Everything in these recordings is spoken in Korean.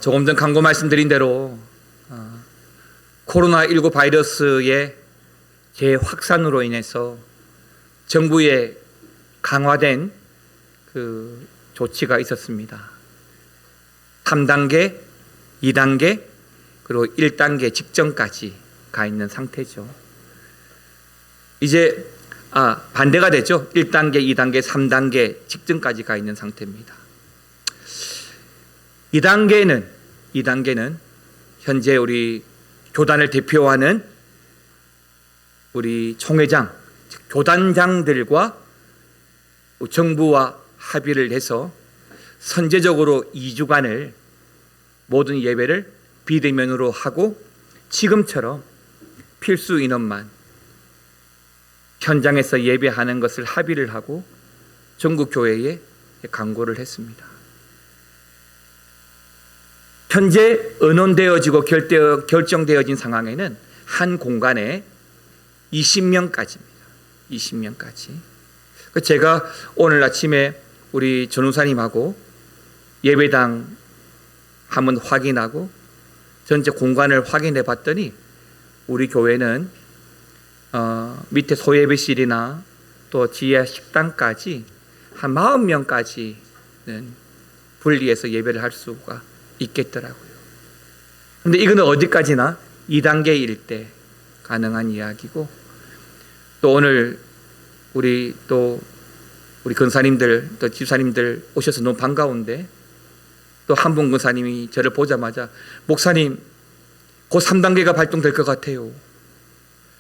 조금 전 광고 말씀드린 대로 코로나19 바이러스의 재확산으로 인해서 정부의 강화된 그 조치가 있었습니다. 3단계, 2단계, 그리고 1단계 직전까지 가 있는 상태죠. 이제 반대가 되죠. 1단계, 2단계, 3단계 직전까지 가 있는 상태입니다. 2단계는 현재 우리 교단을 대표하는 우리 총회장, 교단장들과 정부와 합의를 해서 선제적으로 2주간을 모든 예배를 비대면으로 하고 지금처럼 필수 인원만 현장에서 예배하는 것을 합의를 하고 전국 교회에 강구를 했습니다. 현재 의논되어지고 결정되어진 상황에는 한 공간에 20명까지입니다. 20명까지. 제가 오늘 아침에 우리 전우사님하고 예배당 한번 확인하고 전체 공간을 확인해 봤더니 우리 교회는 밑에 소예배실이나 또 지하 식당까지 한 40명까지는 분리해서 예배를 할 수가 있겠더라고요. 근데 이거는 어디까지나 2단계일 때 가능한 이야기고, 또 오늘 우리 근사님들 또 집사님들 오셔서 너무 반가운데, 또 한 분 근사님이 저를 보자마자 목사님 곧 3단계가 발동될 것 같아요.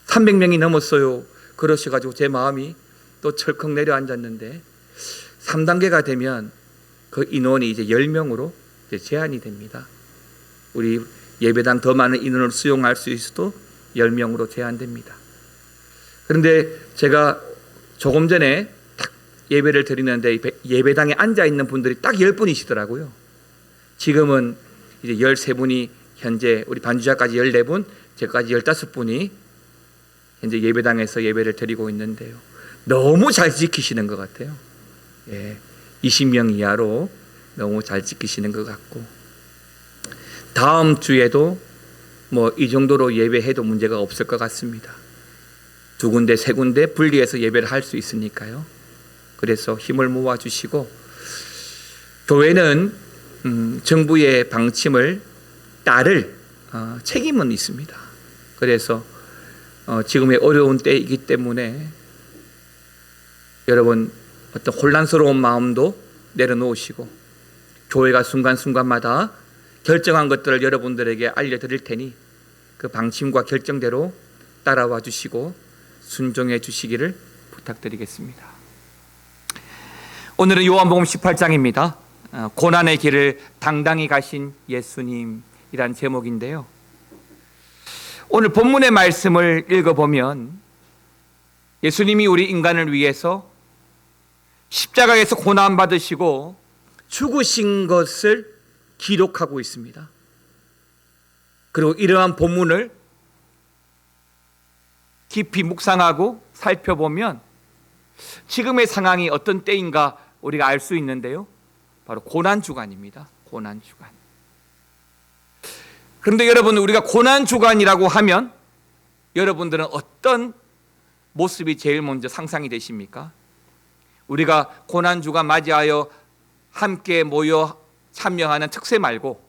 300명이 넘었어요. 그러셔가지고 제 마음이 또 철컥 내려앉았는데, 3단계가 되면 그 인원이 이제 10명으로 이제 제한이 됩니다. 우리 예배당 더 많은 인원을 수용할 수 있어도 10명으로 제한됩니다. 그런데 제가 조금 전에 딱 예배를 드리는데 예배당에 앉아 있는 분들이 딱 10분이시더라고요. 지금은 이제 13분이 현재 우리 반주자까지 14분, 저까지 15분이 현재 예배당에서 예배를 드리고 있는데요. 너무 잘 지키시는 것 같아요. 20명 이하로 너무 잘 지키시는 것 같고, 다음 주에도 뭐 이 정도로 예배해도 문제가 없을 것 같습니다. 2군데, 3군데 분리해서 예배를 할 수 있으니까요. 그래서 힘을 모아주시고, 교회는 정부의 방침을 따를 책임은 있습니다. 그래서 지금의 어려운 때이기 때문에 여러분 어떤 혼란스러운 마음도 내려놓으시고, 교회가 순간순간마다 결정한 것들을 여러분들에게 알려드릴 테니 그 방침과 결정대로 따라와 주시고 순종해 주시기를 부탁드리겠습니다. 오늘은 요한복음 18장입니다. 고난의 길을 당당히 가신 예수님이란 제목인데요. 오늘 본문의 말씀을 읽어보면 예수님이 우리 인간을 위해서 십자가에서 고난받으시고 죽으신 것을 기록하고 있습니다. 그리고 이러한 본문을 깊이 묵상하고 살펴보면 지금의 상황이 어떤 때인가 우리가 알 수 있는데요. 바로 고난주간입니다. 고난주간. 그런데 여러분, 우리가 고난주간이라고 하면 여러분들은 어떤 모습이 제일 먼저 상상이 되십니까? 우리가 고난주간 맞이하여 함께 모여 참여하는 특세 말고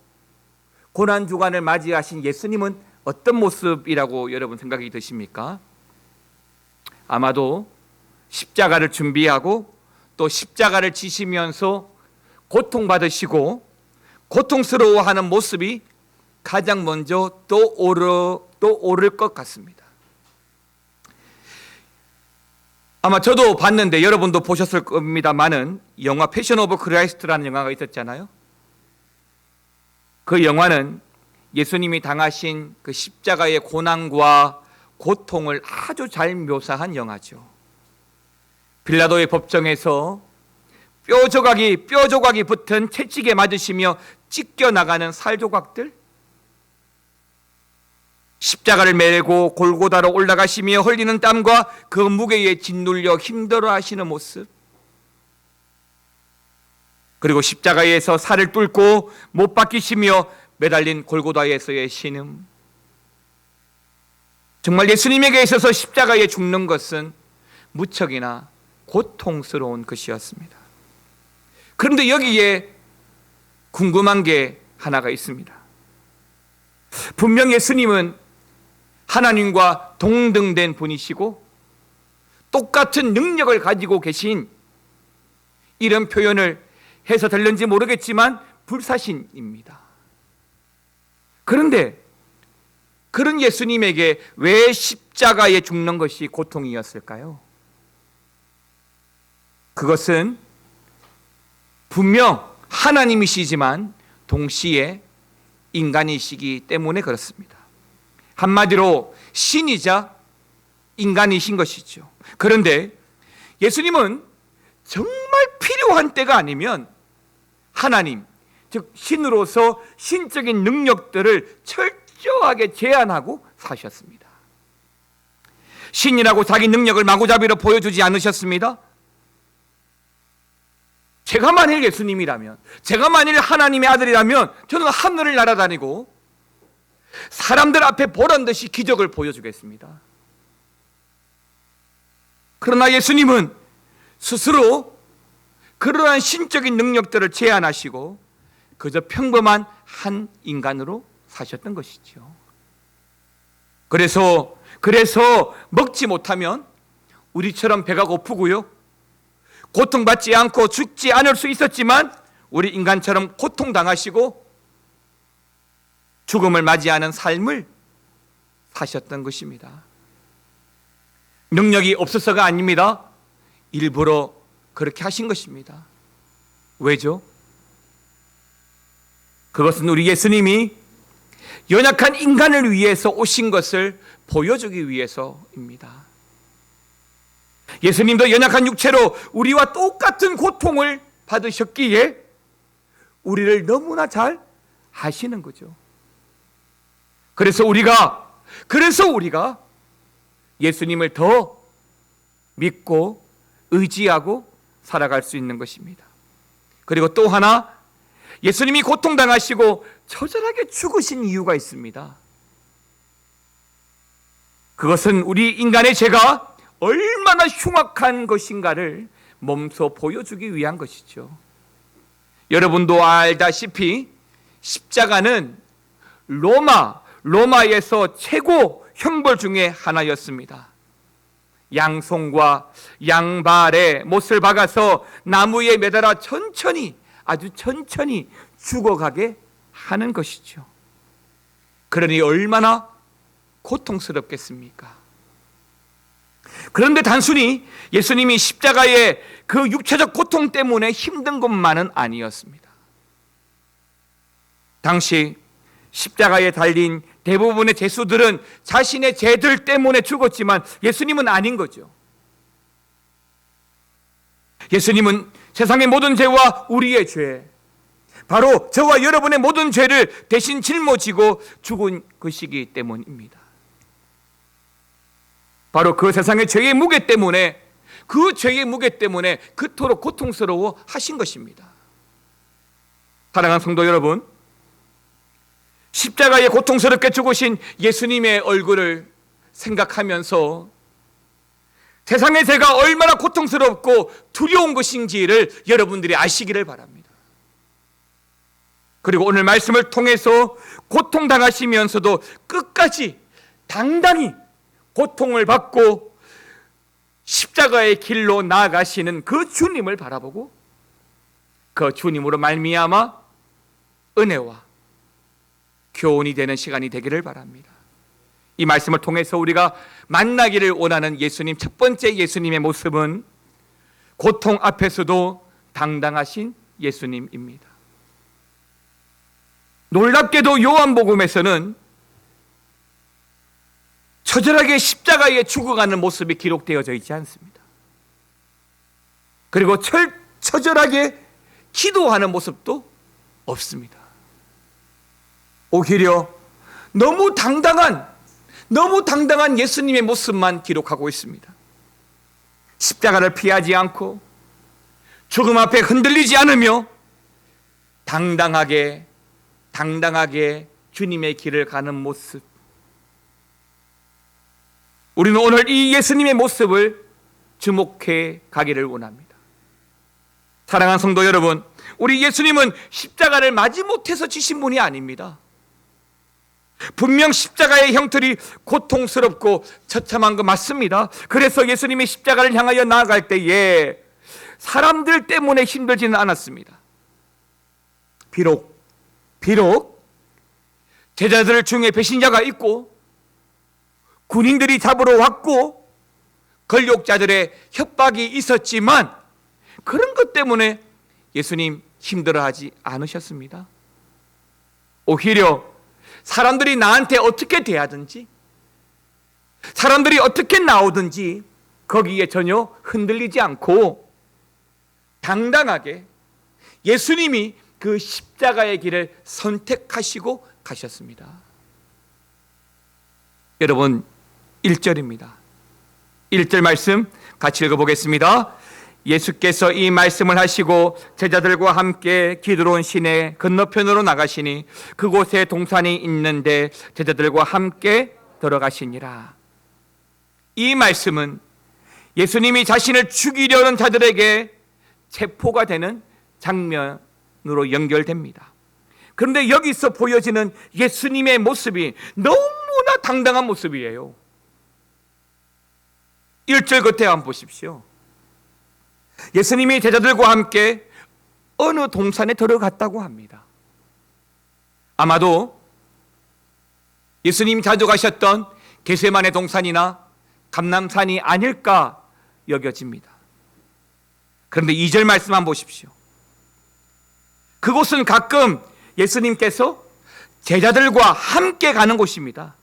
고난주간을 맞이하신 예수님은 어떤 모습이라고 여러분 생각이 드십니까? 아마도 십자가를 준비하고 또 십자가를 지시면서 고통받으시고 고통스러워하는 모습이 가장 먼저 떠오를 것 같습니다. 아마 저도 봤는데 여러분도 보셨을 겁니다만은 영화 패션 오브 크라이스트라는 영화가 있었잖아요. 그 영화는 예수님이 당하신 그 십자가의 고난과 고통을 아주 잘 묘사한 영화죠. 빌라도의 법정에서 뼈조각이 붙은 채찍에 맞으시며 찢겨나가는 살조각들, 십자가를 메고 골고다로 올라가시며 흘리는 땀과 그 무게에 짓눌려 힘들어하시는 모습, 그리고 십자가에서 살을 뚫고 못 박히시며 매달린 골고다에서의 신음. 정말 예수님에게 있어서 십자가에 죽는 것은 무척이나 고통스러운 것이었습니다. 그런데 여기에 궁금한 게 하나가 있습니다. 분명 예수님은 하나님과 동등된 분이시고 똑같은 능력을 가지고 계신, 이런 표현을 해서 될는지 모르겠지만 불사신입니다. 그런데 그런 예수님에게 왜 십자가에 죽는 것이 고통이었을까요? 그것은 분명 하나님이시지만 동시에 인간이시기 때문에 그렇습니다. 한마디로 신이자 인간이신 것이죠. 그런데 예수님은 정말 필요한 때가 아니면 하나님, 즉 신으로서 신적인 능력들을 철저하게 제한하고 사셨습니다. 신이라고 자기 능력을 마구잡이로 보여주지 않으셨습니다. 제가 만일 예수님이라면, 제가 만일 하나님의 아들이라면 저는 하늘을 날아다니고 사람들 앞에 보란 듯이 기적을 보여주겠습니다. 그러나 예수님은 스스로 그러한 신적인 능력들을 제한하시고 그저 평범한 한 인간으로 사셨던 것이죠. 그래서 먹지 못하면 우리처럼 배가 고프고요, 고통받지 않고 죽지 않을 수 있었지만 우리 인간처럼 고통당하시고 죽음을 맞이하는 삶을 사셨던 것입니다. 능력이 없어서가 아닙니다. 일부러 그렇게 하신 것입니다. 왜죠? 그것은 우리 예수님이 연약한 인간을 위해서 오신 것을 보여주기 위해서입니다. 예수님도 연약한 육체로 우리와 똑같은 고통을 받으셨기에 우리를 너무나 잘 아시는 거죠. 그래서 우리가 예수님을 더 믿고 의지하고 살아갈 수 있는 것입니다. 그리고 또 하나, 예수님이 고통당하시고 처절하게 죽으신 이유가 있습니다. 그것은 우리 인간의 죄가 얼마나 흉악한 것인가를 몸소 보여주기 위한 것이죠. 여러분도 알다시피 십자가는 로마에서 최고 형벌 중에 하나였습니다. 양손과 양발에 못을 박아서 나무에 매달아 아주 천천히 죽어가게 하는 것이죠. 그러니 얼마나 고통스럽겠습니까? 그런데 단순히 예수님이 십자가의 그 육체적 고통 때문에 힘든 것만은 아니었습니다. 당시 십자가에 달린 대부분의 죄수들은 자신의 죄들 때문에 죽었지만 예수님은 아닌 거죠. 예수님은 세상의 모든 죄와 우리의 죄, 바로 저와 여러분의 모든 죄를 대신 짊어지고 죽은 것이기 때문입니다. 바로 그 세상의 죄의 무게 때문에, 그토록 고통스러워 하신 것입니다. 사랑하는 성도 여러분, 십자가에 고통스럽게 죽으신 예수님의 얼굴을 생각하면서 세상의 죄가 얼마나 고통스럽고 두려운 것인지를 여러분들이 아시기를 바랍니다. 그리고 오늘 말씀을 통해서 고통당하시면서도 끝까지 당당히 고통을 받고 십자가의 길로 나아가시는 그 주님을 바라보고 그 주님으로 말미암아 은혜와 교훈이 되는 시간이 되기를 바랍니다. 이 말씀을 통해서 우리가 만나기를 원하는 예수님, 첫 번째 예수님의 모습은 고통 앞에서도 당당하신 예수님입니다. 놀랍게도 요한복음에서는 처절하게 십자가에 죽어가는 모습이 기록되어져 있지 않습니다. 그리고 처절하게 기도하는 모습도 없습니다. 오히려 너무 당당한 예수님의 모습만 기록하고 있습니다. 십자가를 피하지 않고 죽음 앞에 흔들리지 않으며 당당하게 주님의 길을 가는 모습. 우리는 오늘 이 예수님의 모습을 주목해 가기를 원합니다. 사랑하는 성도 여러분, 우리 예수님은 십자가를 마지못해서 지신 분이 아닙니다. 분명 십자가의 형틀이 고통스럽고 처참한 거 맞습니다. 그래서 예수님이 십자가를 향하여 나아갈 때에 사람들 때문에 힘들지는 않았습니다. 비록 제자들 중에 배신자가 있고 군인들이 잡으러 왔고 권력자들의 협박이 있었지만 그런 것 때문에 예수님 힘들어하지 않으셨습니다. 오히려 사람들이 나한테 어떻게 대하든지, 사람들이 어떻게 나오든지 거기에 전혀 흔들리지 않고 당당하게 예수님이 그 십자가의 길을 선택하시고 가셨습니다. 여러분, 1절입니다. 1절 말씀 같이 읽어보겠습니다. 예수께서 이 말씀을 하시고 제자들과 함께 기드론 시내 건너편으로 나가시니 그곳에 동산이 있는데 제자들과 함께 들어가시니라. 이 말씀은 예수님이 자신을 죽이려는 자들에게 체포가 되는 장면으로 연결됩니다. 그런데 여기서 보여지는 예수님의 모습이 너무나 당당한 모습이에요. 1절 겉에 한번 보십시오. 예수님이 제자들과 함께 어느 동산에 들어갔다고 합니다. 아마도 예수님이 자주 가셨던 겟세마네 동산이나 감람산이 아닐까 여겨집니다. 그런데 2절 말씀 한번 보십시오. 그곳은 가끔 예수님께서 제자들과 함께 가는 곳입니다.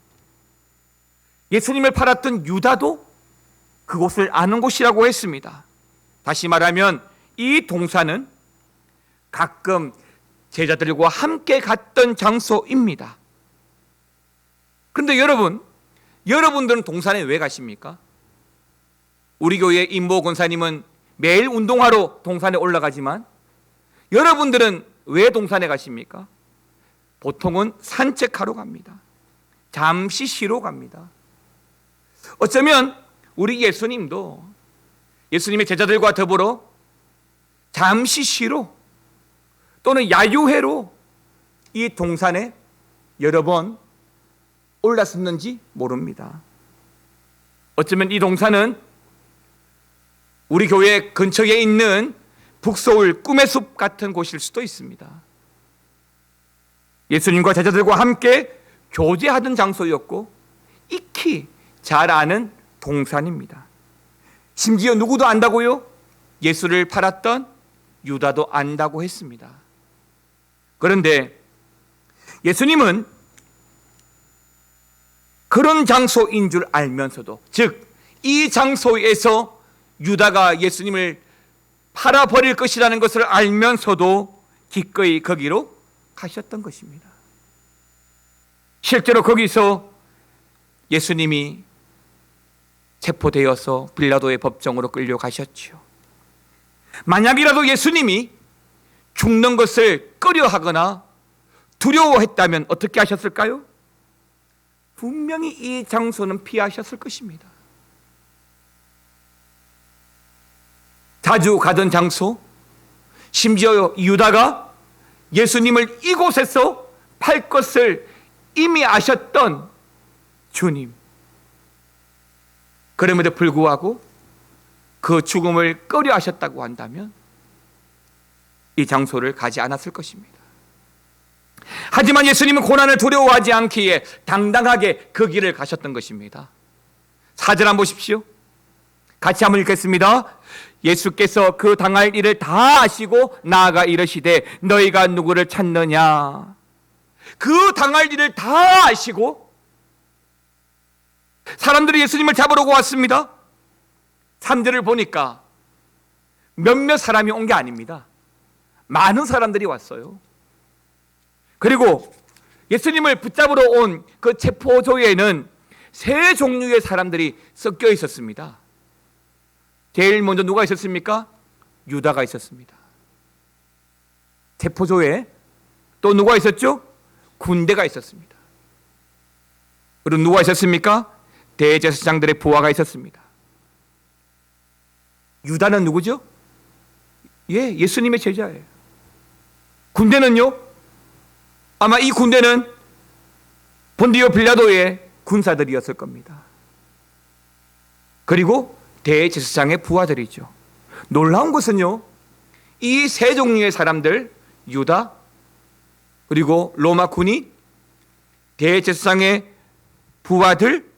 예수님을 팔았던 유다도 그곳을 아는 곳이라고 했습니다. 다시 말하면 이 동산은 가끔 제자들과 함께 갔던 장소입니다. 그런데 여러분들은 동산에 왜 가십니까? 우리 교회 임보 권사님은 매일 운동하러 동산에 올라가지만 여러분들은 왜 동산에 가십니까? 보통은 산책하러 갑니다. 잠시 쉬러 갑니다. 어쩌면 우리 예수님도 예수님의 제자들과 더불어 잠시 쉬러 또는 야유회로 이 동산에 여러 번 올랐었는지 모릅니다. 어쩌면 이 동산은 우리 교회 근처에 있는 북서울 꿈의 숲 같은 곳일 수도 있습니다. 예수님과 제자들과 함께 교제하던 장소였고 익히 잘 아는 동산입니다. 심지어 누구도 안다고요? 예수를 팔았던 유다도 안다고 했습니다. 그런데 예수님은 그런 장소인 줄 알면서도, 즉 이 장소에서 유다가 예수님을 팔아버릴 것이라는 것을 알면서도 기꺼이 거기로 가셨던 것입니다. 실제로 거기서 예수님이 체포되어서 빌라도의 법정으로 끌려가셨죠. 만약이라도 예수님이 죽는 것을 꺼려하거나 두려워했다면 어떻게 하셨을까요? 분명히 이 장소는 피하셨을 것입니다. 자주 가던 장소, 심지어 유다가 예수님을 이곳에서 팔 것을 이미 아셨던 주님, 그럼에도 불구하고 그 죽음을 꺼려 하셨다고 한다면 이 장소를 가지 않았을 것입니다. 하지만 예수님은 고난을 두려워하지 않기에 당당하게 그 길을 가셨던 것입니다. 4절 한번 보십시오. 같이 한번 읽겠습니다. 예수께서 그 당할 일을 다 아시고 나아가 이르시되 너희가 누구를 찾느냐. 그 당할 일을 다 아시고 사람들이 예수님을 잡으려고 왔습니다. 3절을 보니까 몇몇 사람이 온 게 아닙니다. 많은 사람들이 왔어요. 그리고 예수님을 붙잡으러 온 그 체포조에는 세 종류의 사람들이 섞여 있었습니다. 제일 먼저 누가 있었습니까? 유다가 있었습니다. 체포조에 또 누가 있었죠? 군대가 있었습니다. 그리고 누가 있었습니까? 대제사장들의 부하가 있었습니다. 유다는 누구죠? 예수님의 제자예요. 군대는요? 아마 이 군대는 본디오 빌라도의 군사들이었을 겁니다. 그리고 대제사장의 부하들이죠. 놀라운 것은요, 이 세 종류의 사람들, 유다, 그리고 로마 군인, 대제사장의 부하들,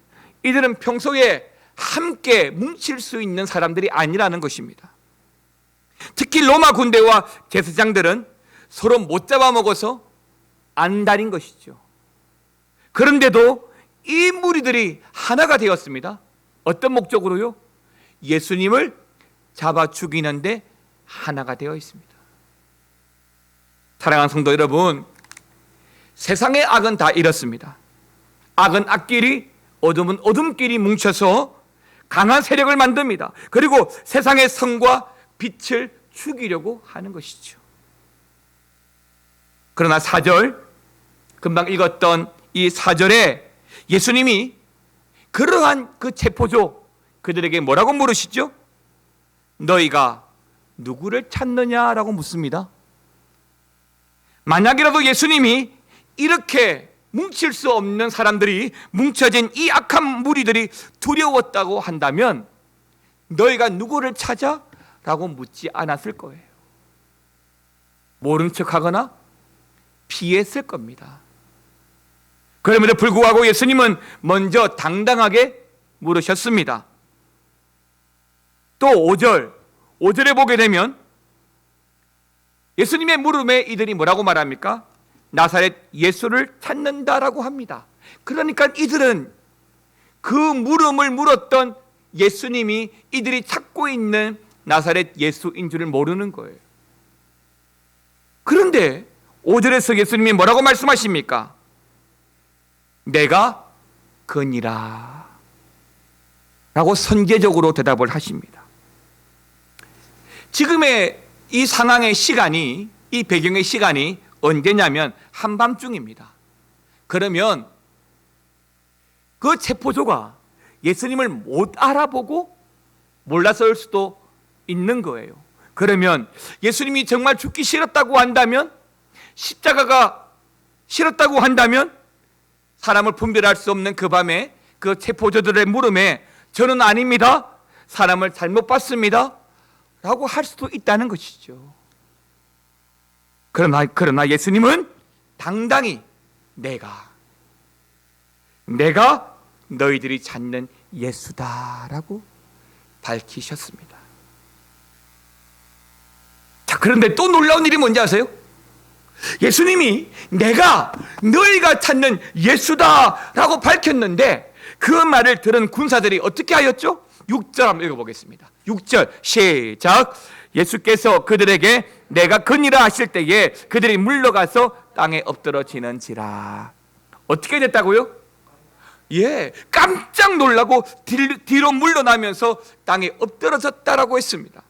이들은 평소에 함께 뭉칠 수 있는 사람들이 아니라는 것입니다. 특히 로마 군대와 제사장들은 서로 못 잡아먹어서 안달인 것이죠. 그런데도 이 무리들이 하나가 되었습니다. 어떤 목적으로요? 예수님을 잡아 죽이는데 하나가 되어 있습니다. 사랑하는 성도 여러분, 세상의 악은 다 이렇습니다. 악은 악끼리, 어둠은 어둠끼리 뭉쳐서 강한 세력을 만듭니다. 그리고 세상의 성과 빛을 죽이려고 하는 것이죠. 그러나 4절, 금방 읽었던 이 4절에 예수님이 그러한 그 체포조, 그들에게 뭐라고 물으시죠? 너희가 누구를 찾느냐라고 묻습니다. 만약이라도 예수님이 이렇게 뭉칠 수 없는 사람들이 뭉쳐진 이 악한 무리들이 두려웠다고 한다면 너희가 누구를 찾아? 라고 묻지 않았을 거예요. 모른 척하거나 피했을 겁니다. 그럼에도 불구하고 예수님은 먼저 당당하게 물으셨습니다. 또 5절에 보게 되면 예수님의 물음에 이들이 뭐라고 말합니까? 나사렛 예수를 찾는다라고 합니다. 그러니까 이들은 그 물음을 물었던 예수님이 이들이 찾고 있는 나사렛 예수인 줄을 모르는 거예요. 그런데 5절에서 예수님이 뭐라고 말씀하십니까? 내가 그니라 라고 선제적으로 대답을 하십니다. 지금의 이 상황의 시간이, 이 배경의 시간이 언제냐면 한밤중입니다. 그러면 그 체포조가 예수님을 못 알아보고 몰라서일 수도 있는 거예요. 그러면 예수님이 정말 죽기 싫었다고 한다면, 십자가가 싫었다고 한다면 사람을 분별할 수 없는 그 밤에 그 체포조들의 물음에 저는 아닙니다, 사람을 잘못 봤습니다 라고 할 수도 있다는 것이죠. 그러나 예수님은 당당히 내가 너희들이 찾는 예수다라고 밝히셨습니다. 자, 그런데 또 놀라운 일이 뭔지 아세요? 예수님이 내가 너희가 찾는 예수다라고 밝혔는데 그 말을 들은 군사들이 어떻게 하였죠? 6절 한번 읽어보겠습니다. 6절 시작. 예수께서 그들에게 내가 그니라 하실 때에 그들이 물러가서 땅에 엎드러지는지라. 어떻게 됐다고요? 깜짝 놀라고 뒤로 물러나면서 땅에 엎드러졌다라고 했습니다.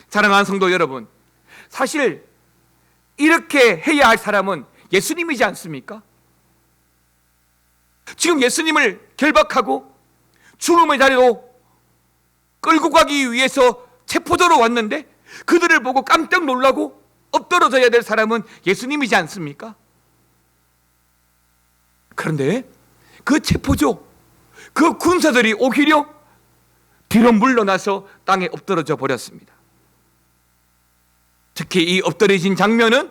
사랑하는 성도 여러분, 사실 이렇게 해야 할 사람은 예수님이지 않습니까? 지금 예수님을 결박하고 죽음의 자리로 끌고 가기 위해서 체포조로 왔는데 그들을 보고 깜짝 놀라고 엎드러져야 될 사람은 예수님이지 않습니까? 그런데 그 체포조, 그 군사들이 오히려 뒤로 물러나서 땅에 엎드러져 버렸습니다. 특히 이 엎드러진 장면은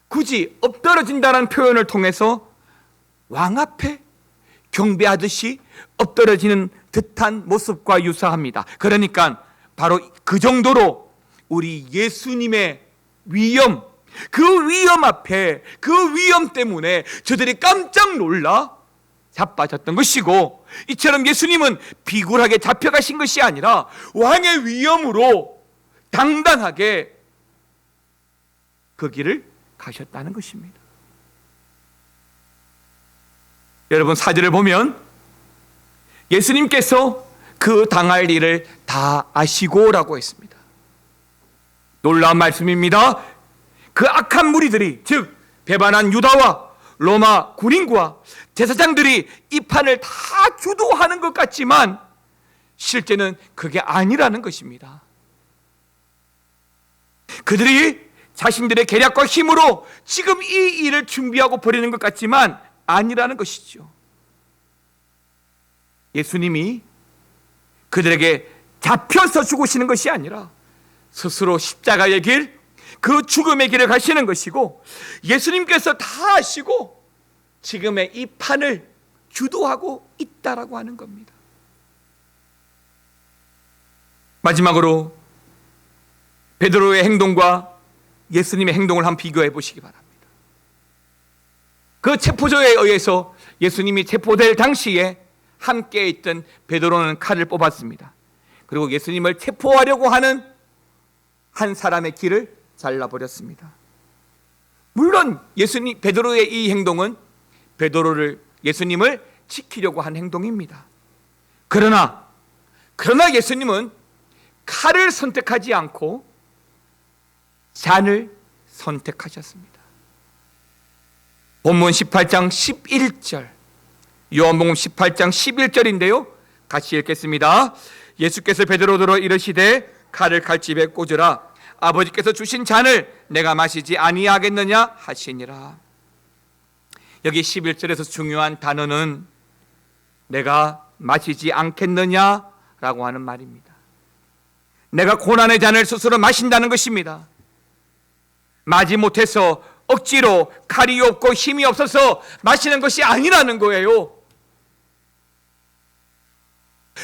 굳이 엎드러진다는 표현을 통해서 왕 앞에 경배하듯이 엎드러지는 듯한 모습과 유사합니다. 그러니까 바로 그 정도로 우리 예수님의 위엄, 그 위엄 앞에, 그 위엄 때문에 저들이 깜짝 놀라 자빠졌던 것이고, 이처럼 예수님은 비굴하게 잡혀가신 것이 아니라 왕의 위엄으로 당당하게 그 길을 가셨다는 것입니다. 여러분, 4절을 보면 예수님께서 그 당할 일을 다 아시고 라고 했습니다. 놀라운 말씀입니다. 그 악한 무리들이, 즉 배반한 유다와 로마 군인과 제사장들이 이 판을 다 주도하는 것 같지만 실제는 그게 아니라는 것입니다. 그들이 자신들의 계략과 힘으로 지금 이 일을 준비하고 벌이는 것 같지만 아니라는 것이죠. 예수님이 그들에게 잡혀서 죽으시는 것이 아니라 스스로 십자가의 길, 그 죽음의 길을 가시는 것이고, 예수님께서 다 하시고 지금의 이 판을 주도하고 있다라고 하는 겁니다. 마지막으로 베드로의 행동과 예수님의 행동을 한번 비교해 보시기 바랍니다. 그 체포조에 의해서 예수님이 체포될 당시에 함께 있던 베드로는 칼을 뽑았습니다. 그리고 예수님을 체포하려고 하는 한 사람의 길을 잘라버렸습니다. 물론 베드로의 이 행동은 예수님을 지키려고 한 행동입니다. 그러나 예수님은 칼을 선택하지 않고 잔을 선택하셨습니다. 본문 18장 11절, 요한복음 18장 11절인데요. 같이 읽겠습니다. 예수께서 베드로더러 이르시되 칼을 칼집에 꽂으라. 아버지께서 주신 잔을 내가 마시지 아니하겠느냐 하시니라. 여기 11절에서 중요한 단어는 내가 마시지 않겠느냐라고 하는 말입니다. 내가 고난의 잔을 스스로 마신다는 것입니다. 마지 못해서 억지로 칼이 없고 힘이 없어서 마시는 것이 아니라는 거예요.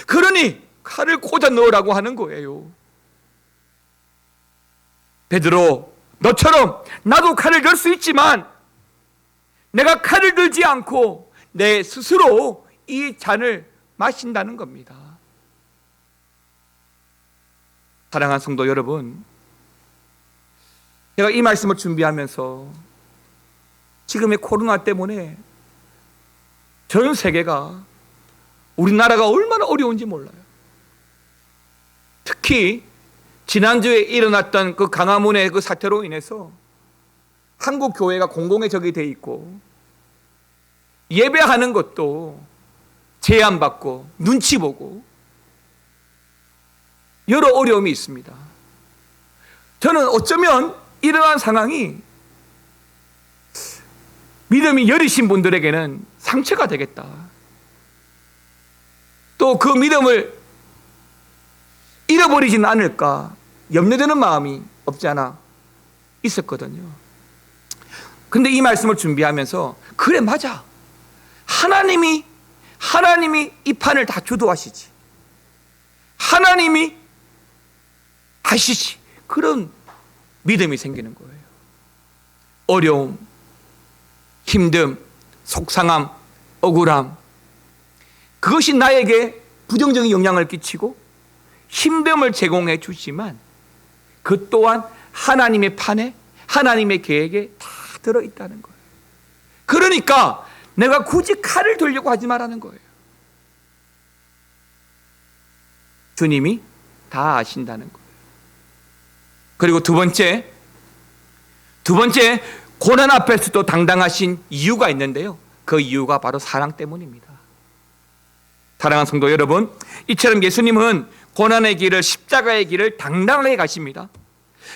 그러니 칼을 꽂아 넣으라고 하는 거예요. 베드로, 너처럼 나도 칼을 들 수 있지만 내가 칼을 들지 않고 내 스스로 이 잔을 마신다는 겁니다. 사랑하는 성도 여러분, 제가 이 말씀을 준비하면서 지금의 코로나 때문에 전 세계가, 우리나라가 얼마나 어려운지 몰라요. 특히 지난주에 일어났던 그 강화문의 그 사태로 인해서 한국 교회가 공공의 적이 돼 있고, 예배하는 것도 제한받고 눈치 보고 여러 어려움이 있습니다. 저는 어쩌면 이러한 상황이 믿음이 여리신 분들에게는 상처가 되겠다. 또 그 믿음을 잃어버리지는 않을까 염려되는 마음이 없지 않아 있었거든요. 근데 이 말씀을 준비하면서 그래, 맞아. 하나님이 이 판을 다 주도하시지. 하나님이 하시지. 그런 믿음이 생기는 거예요. 어려움, 힘듦, 속상함, 억울함, 그것이 나에게 부정적인 영향을 끼치고 힘듦을 제공해 주지만 그 또한 하나님의 판에, 하나님의 계획에 다 들어있다는 거예요. 그러니까 내가 굳이 칼을 들려고 하지 말라는 거예요. 주님이 다 아신다는 거예요. 그리고 두 번째, 고난 앞에서도 당당하신 이유가 있는데요. 그 이유가 바로 사랑 때문입니다. 사랑하는 성도 여러분, 이처럼 예수님은 고난의 길을, 십자가의 길을 당당하게 가십니다.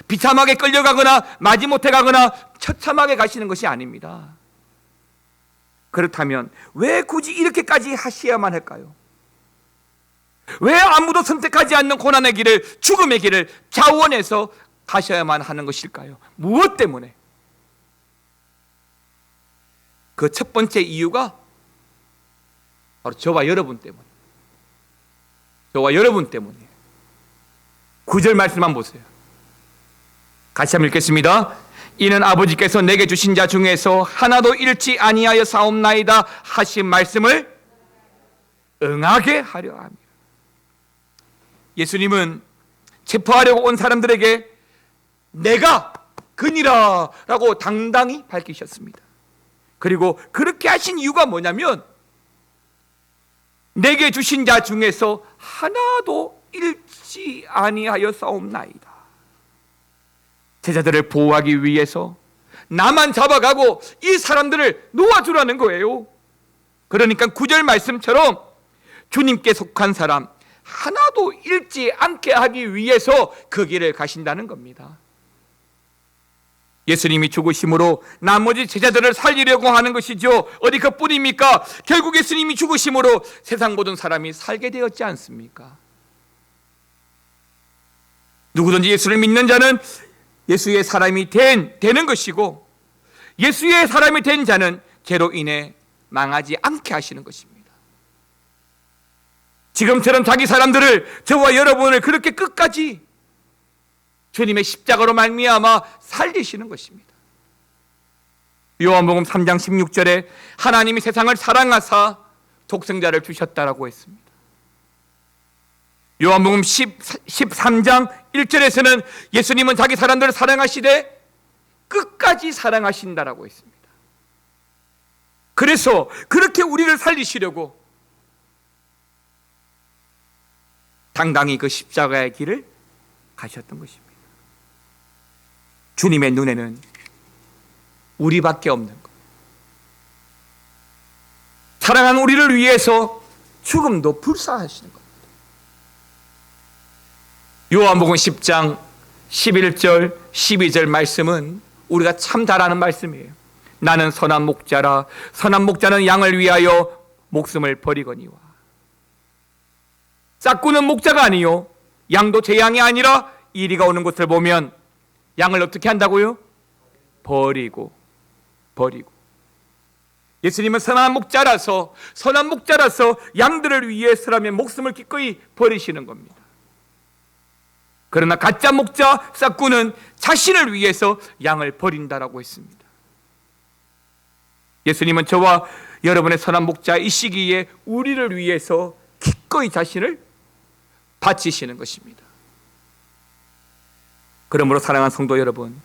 비참하게 끌려가거나 마지못해 가거나 처참하게 가시는 것이 아닙니다. 그렇다면 왜 굳이 이렇게까지 하셔야만 할까요? 왜 아무도 선택하지 않는 고난의 길을, 죽음의 길을 자원해서 가셔야만 하는 것일까요? 무엇 때문에? 그 첫 번째 이유가 바로 저와 여러분 때문에. 저와 여러분 때문이에요. 9절 말씀만 보세요. 같이 한번 읽겠습니다. 이는 아버지께서 내게 주신 자 중에서 하나도 잃지 아니하여 사옵나이다 하신 말씀을 응하게 하려 함이라. 예수님은 체포하려고 온 사람들에게 내가 그니라 라고 당당히 밝히셨습니다. 그리고 그렇게 하신 이유가 뭐냐면 내게 주신 자 중에서 하나도 잃지 아니하여 싸움나이다. 제자들을 보호하기 위해서 나만 잡아가고 이 사람들을 놓아주라는 거예요. 그러니까 9절 말씀처럼 주님께 속한 사람 하나도 잃지 않게 하기 위해서 그 길을 가신다는 겁니다. 예수님이 죽으심으로 나머지 제자들을 살리려고 하는 것이죠. 어디 그뿐입니까? 결국 예수님이 죽으심으로 세상 모든 사람이 살게 되었지 않습니까? 누구든지 예수를 믿는 자는 예수의 사람이 되는 것이고, 예수의 사람이 된 자는 죄로 인해 망하지 않게 하시는 것입니다. 지금처럼 자기 사람들을, 저와 여러분을 그렇게 끝까지 주님의 십자가로 말미암아 살리시는 것입니다. 요한복음 3장 16절에 하나님이 세상을 사랑하사 독생자를 주셨다라고 했습니다. 요한복음 13장 1절에서는 예수님은 자기 사람들을 사랑하시되 끝까지 사랑하신다라고 했습니다. 그래서 그렇게 우리를 살리시려고 당당히 그 십자가의 길을 가셨던 것입니다. 주님의 눈에는 우리밖에 없는 것, 사랑하는 우리를 위해서 죽음도 불사하시는 겁니다. 요한복음 10장 11절 12절 말씀은 우리가 참 잘 아는 말씀이에요. 나는 선한 목자라, 선한 목자는 양을 위하여 목숨을 버리거니와. 짝꾼은 목자가 아니요, 양도 제 양이 아니라 이리가 오는 곳을 보면 양을 어떻게 한다고요? 버리고. 예수님은 선한 목자라서 양들을 위해서라면 목숨을 기꺼이 버리시는 겁니다. 그러나 가짜 목자 짝꾼은 자신을 위해서 양을 버린다라고 했습니다. 예수님은 저와 여러분의 선한 목자 이 시기에 우리를 위해서 기꺼이 자신을 바치시는 것입니다. 그러므로 사랑하는 성도 여러분,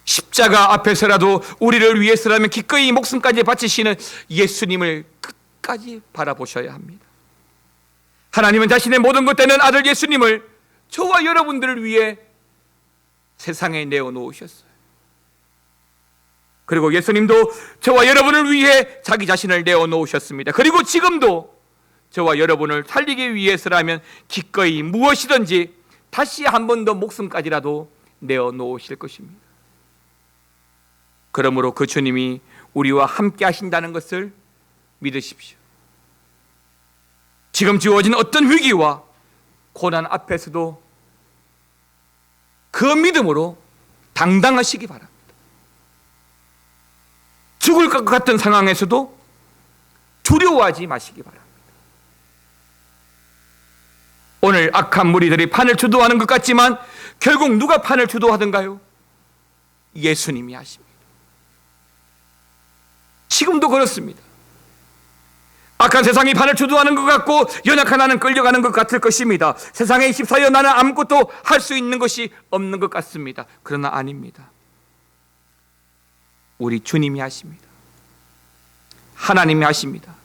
십자가 앞에서라도 우리를 위해서라면 기꺼이 목숨까지 바치시는 예수님을 끝까지 바라보셔야 합니다. 하나님은 자신의 모든 것 되는 아들 예수님을 저와 여러분들을 위해 세상에 내어놓으셨어요. 그리고 예수님도 저와 여러분을 위해 자기 자신을 내어놓으셨습니다. 그리고 지금도 저와 여러분을 살리기 위해서라면 기꺼이 무엇이든지 다시 한 번 더 목숨까지라도 내어놓으실 것입니다. 그러므로 그 주님이 우리와 함께 하신다는 것을 믿으십시오. 지금 주어진 어떤 위기와 고난 앞에서도 그 믿음으로 당당하시기 바랍니다. 죽을 것 같은 상황에서도 두려워하지 마시기 바랍니다. 오늘 악한 무리들이 판을 주도하는 것 같지만 결국 누가 판을 주도하던가요? 예수님이 하십니다. 지금도 그렇습니다. 악한 세상이 판을 주도하는 것 같고 연약한 나는 끌려가는 것 같을 것입니다. 세상에 24여 나는 아무것도 할 수 있는 것이 없는 것 같습니다. 그러나 아닙니다. 우리 주님이 하십니다. 하나님이 하십니다.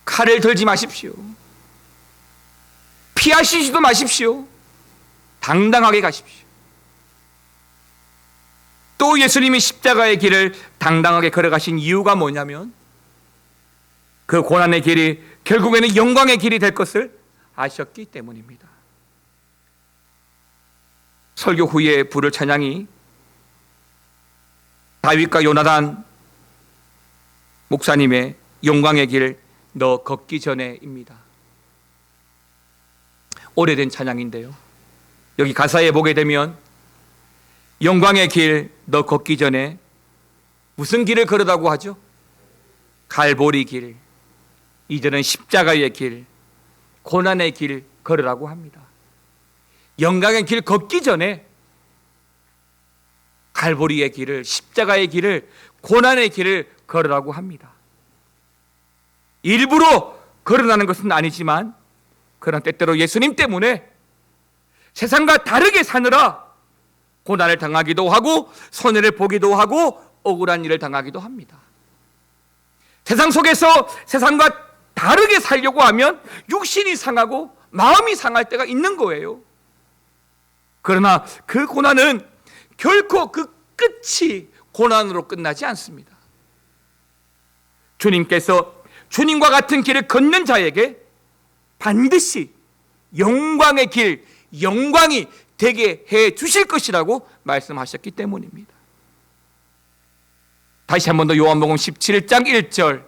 칼을 들지 마십시오. 피하시지도 마십시오. 당당하게 가십시오. 또 예수님이 십자가의 길을 당당하게 걸어가신 이유가 뭐냐면 그 고난의 길이 결국에는 영광의 길이 될 것을 아셨기 때문입니다. 설교 후에 부를 찬양이 다윗과 요나단 목사님의 영광의 길 너 걷기 전에입니다. 오래된 찬양인데요, 여기 가사에 보게 되면 영광의 길 너 걷기 전에 무슨 길을 걸으라고 하죠? 갈보리 길, 이제는 십자가의 길, 고난의 길 걸으라고 합니다. 영광의 길 걷기 전에 갈보리의 길을, 십자가의 길을, 고난의 길을 걸으라고 합니다. 일부러 걸어가는 것은 아니지만 그러나 때때로 예수님 때문에 세상과 다르게 사느라 고난을 당하기도 하고 손해를 보기도 하고 억울한 일을 당하기도 합니다. 세상 속에서 세상과 다르게 살려고 하면 육신이 상하고 마음이 상할 때가 있는 거예요. 그러나 그 고난은 결코 그 끝이 고난으로 끝나지 않습니다. 주님께서 주님과 같은 길을 걷는 자에게 반드시 영광의 길, 영광이 되게 해 주실 것이라고 말씀하셨기 때문입니다. 다시 한 번 더 요한복음 17장 1절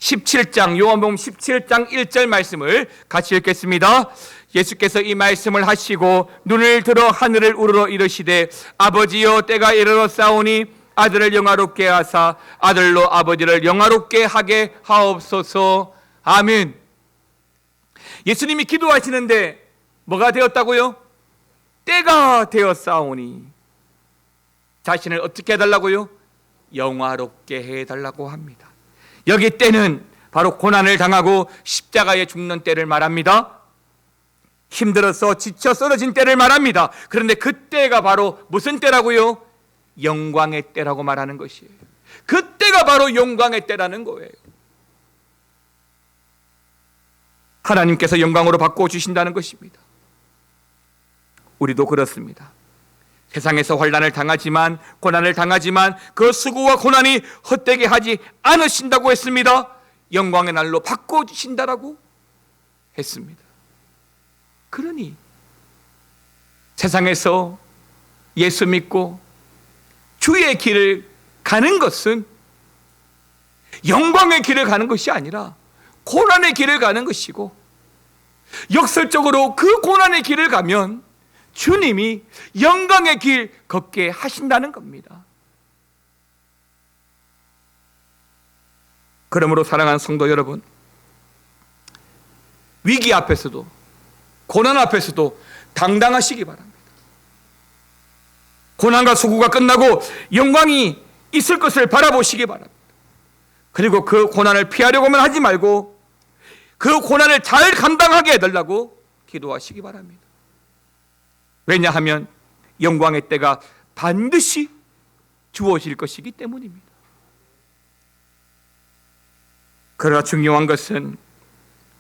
17장 요한복음 17장 1절 말씀을 같이 읽겠습니다. 예수께서 이 말씀을 하시고 눈을 들어 하늘을 우러러 이르시되 아버지여 때가 이르러 싸우니 아들을 영화롭게 하사 아들로 아버지를 영화롭게 하게 하옵소서. 아멘. 예수님이 기도하시는데 뭐가 되었다고요? 때가 되었사오니 자신을 어떻게 해달라고요? 영화롭게 해달라고 합니다. 여기 때는 바로 고난을 당하고 십자가에 죽는 때를 말합니다. 힘들어서 지쳐 쓰러진 때를 말합니다. 그런데 그 때가 바로 무슨 때라고요? 영광의 때라고 말하는 것이에요. 그 때가 바로 영광의 때라는 거예요. 하나님께서 영광으로 바꿔주신다는 것입니다. 우리도 그렇습니다. 세상에서 환난을 당하지만 고난을 당하지만 그 수고와 고난이 헛되게 하지 않으신다고 했습니다. 영광의 날로 바꿔주신다라고 했습니다. 그러니 세상에서 예수 믿고 주의 길을 가는 것은 영광의 길을 가는 것이 아니라 고난의 길을 가는 것이고, 역설적으로 그 고난의 길을 가면 주님이 영광의 길 걷게 하신다는 겁니다. 그러므로 사랑하는 성도 여러분, 위기 앞에서도 고난 앞에서도 당당하시기 바랍니다. 고난과 수고가 끝나고 영광이 있을 것을 바라보시기 바랍니다. 그리고 그 고난을 피하려고만 하지 말고 그 고난을 잘 감당하게 해달라고 기도하시기 바랍니다. 왜냐하면 영광의 때가 반드시 주어질 것이기 때문입니다. 그러나 중요한 것은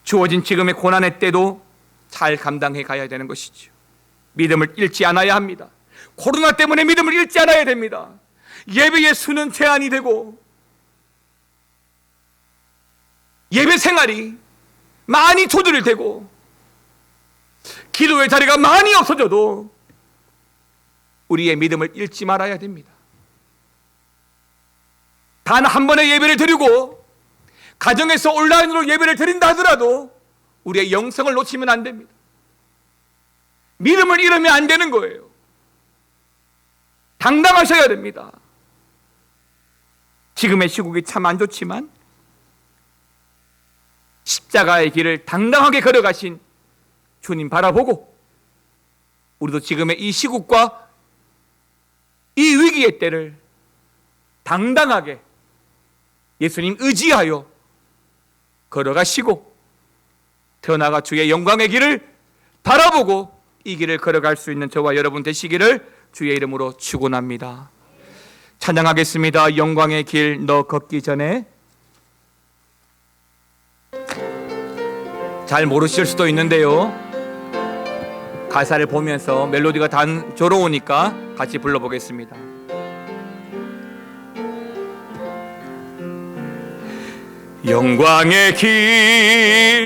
주어진 지금의 고난의 때도 잘 감당해 가야 되는 것이죠. 믿음을 잃지 않아야 합니다. 코로나 때문에 믿음을 잃지 않아야 됩니다. 예배의 수는 제한이 되고 예배 생활이 많이 조절되고 기도의 자리가 많이 없어져도 우리의 믿음을 잃지 말아야 됩니다. 단 한 번의 예배를 드리고 가정에서 온라인으로 예배를 드린다 하더라도 우리의 영성을 놓치면 안 됩니다. 믿음을 잃으면 안 되는 거예요. 당당하셔야 됩니다. 지금의 시국이 참 안 좋지만 십자가의 길을 당당하게 걸어가신 주님 바라보고 우리도 지금의 이 시국과 이 위기의 때를 당당하게 예수님 의지하여 걸어가시고 더 나아가 주의 영광의 길을 바라보고 이 길을 걸어갈 수 있는 저와 여러분 되시기를 주의 이름으로 축원합니다. 찬양하겠습니다. 영광의 길 너 걷기 전에. 잘 모르실 수도 있는데요, 가사를 보면서 멜로디가 단조로우니까 같이 불러보겠습니다. 영광의 길